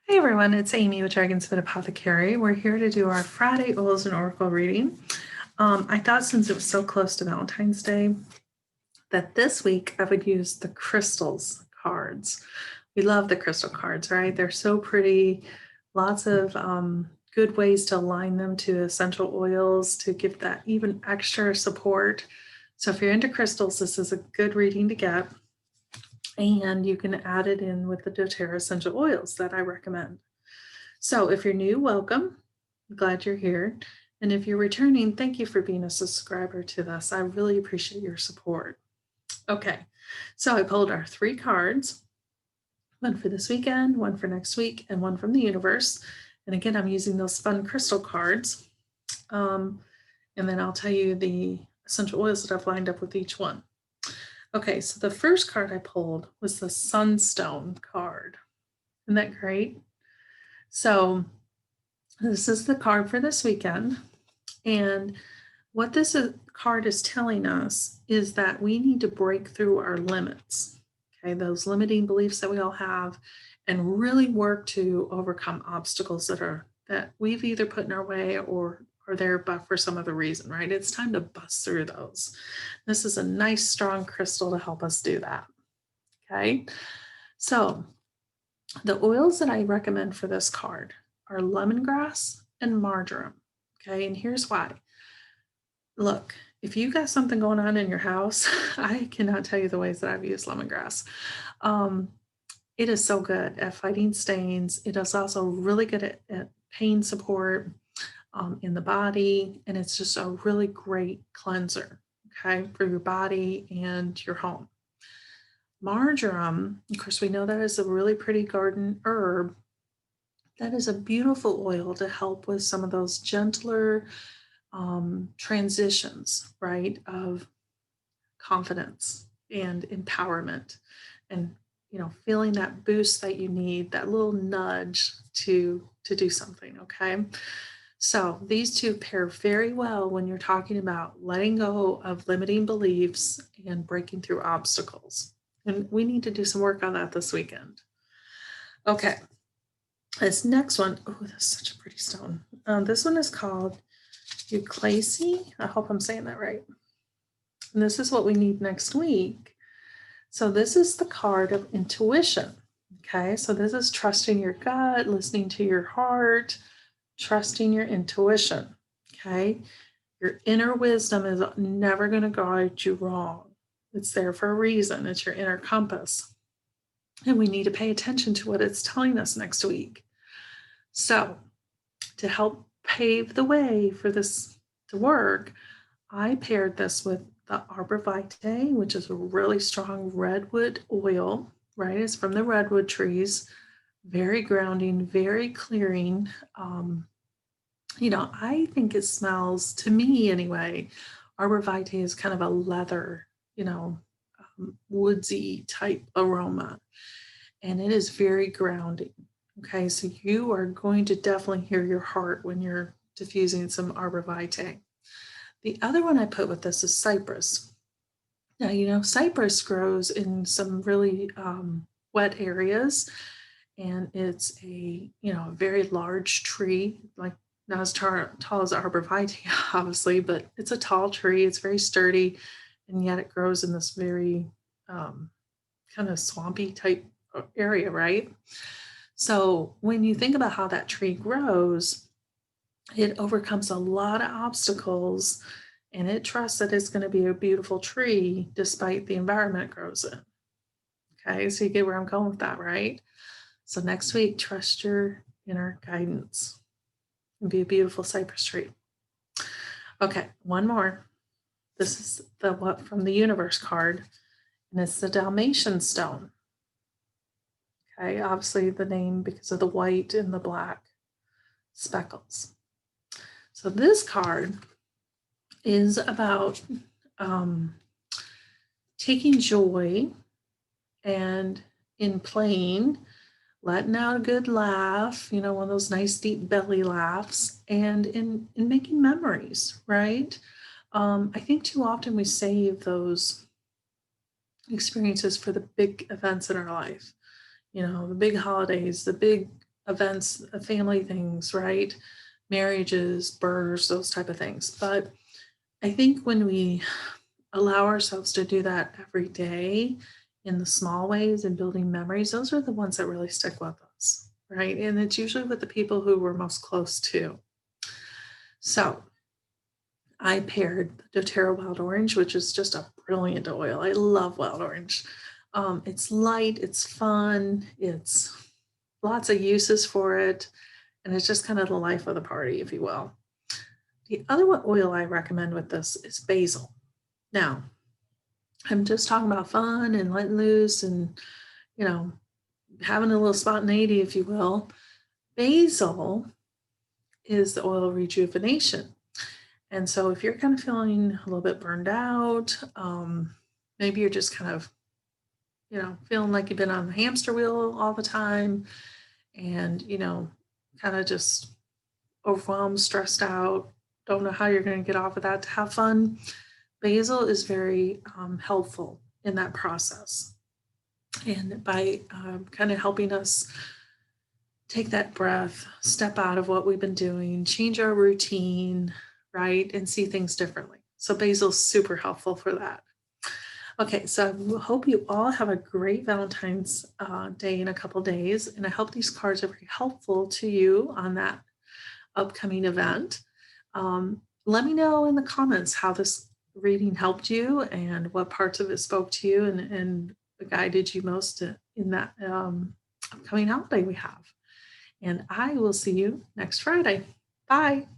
Hey everyone, it's Amy with Dragon's Foot Apothecary. We're here to do our Friday Oils and Oracle reading. I thought since it was so close to Valentine's Day that this week I would use the crystals cards. We love the crystal cards, right? They're so pretty. Lots of good ways to align them to essential oils to give that even extra support. So if you're into crystals, this is a good reading to get. And you can add it in with the doTERRA essential oils that I recommend. So if you're new, welcome. I'm glad you're here. And if you're returning, thank you for being a subscriber to this. I really appreciate your support. Okay, so I pulled our 3 cards, one for this weekend, one for next week, and one from the universe. And again, I'm using those fun crystal cards. And then I'll tell you the essential oils that I've lined up with each one. Okay, so the first card I pulled was the Sunstone card. Isn't that great? So this is the card for this weekend. And what this card is telling us is that we need to break through our limits, okay, those limiting beliefs that we all have, and really work to overcome obstacles that we've either put in our way or are there but for some other reason, right? It's time to bust through those. This is a nice, strong crystal to help us do that, okay? So the oils that I recommend for this card are lemongrass and marjoram, okay? And here's why. Look, if you got something going on in your house, I cannot tell you the ways that I've used lemongrass. It is so good at fighting stains. It is also really good at pain support in the body, and it's just a really great cleanser, okay, for your body and your home. Marjoram, of course, we know that is a really pretty garden herb. That is a beautiful oil to help with some of those gentler transitions, right, of confidence and empowerment, and feeling that boost that you need, that little nudge to do something. Okay, so these two pair very well when you're talking about letting go of limiting beliefs and breaking through obstacles. And we need to do some work on that this weekend. Okay, this next one, oh, that's such a pretty stone. This one is called Euclasy. I hope I'm saying that right. And this is what we need next week. So this is the card of intuition. Okay, so this is trusting your gut, listening to your heart, trusting your intuition. Okay, your inner wisdom is never going to guide you wrong. It's there for a reason. It's your inner compass. And we need to pay attention to what it's telling us next week. So to help pave the way for this to work, I paired this with the Arbor Vitae, which is a really strong redwood oil, right? It's from the redwood trees, very grounding, very clearing. I think it smells, to me anyway, Arbor Vitae is kind of a leather, woodsy type aroma, and it is very grounding. Okay, so you are going to definitely hear your heart when you're diffusing some Arbor Vitae. The other one I put with this is cypress. Now, cypress grows in some really wet areas, and it's a very large tree, like not as tall as Arbor Vitae, obviously, but it's a tall tree. It's very sturdy, and yet it grows in this very kind of swampy type area, right? So when you think about how that tree grows, it overcomes a lot of obstacles, and it trusts that it's going to be a beautiful tree despite the environment it grows in. Okay, so you get where I'm going with that, right? So next week, trust your inner guidance and be a beautiful cypress tree. Okay, one more. This is the what from the universe card, and it's the Dalmatian stone. Okay, obviously the name because of the white and the black speckles. So this card is about taking joy and in playing, letting out a good laugh, one of those nice deep belly laughs, and in making memories, right? I think too often we save those experiences for the big events in our life, the big holidays, the big events, family things, right? Marriages, births, those type of things. But I think when we allow ourselves to do that every day in the small ways and building memories, those are the ones that really stick with us, right? And it's usually with the people who we're most close to. So I paired the doTERRA Wild Orange, which is just a brilliant oil. I love wild orange. It's light, it's fun, it's lots of uses for it, and it's just kind of the life of the party, if you will. The other oil I recommend with this is basil. Now, I'm just talking about fun and letting loose and, you know, having a little spontaneity, if you will. Basil is the oil of rejuvenation. And so if you're kind of feeling a little bit burned out, maybe you're just kind of, feeling like you've been on the hamster wheel all the time and, kind of just overwhelmed, stressed out, don't know how you're going to get off of that to have fun. Basil is very helpful in that process. And by kind of helping us take that breath, step out of what we've been doing, change our routine, right, and see things differently. So basil's super helpful for that. Okay, so I hope you all have a great Valentine's Day in a couple days, and I hope these cards are very helpful to you on that upcoming event. Let me know in the comments how this reading helped you and what parts of it spoke to you and guided you most in that upcoming holiday we have. And I will see you next Friday. Bye.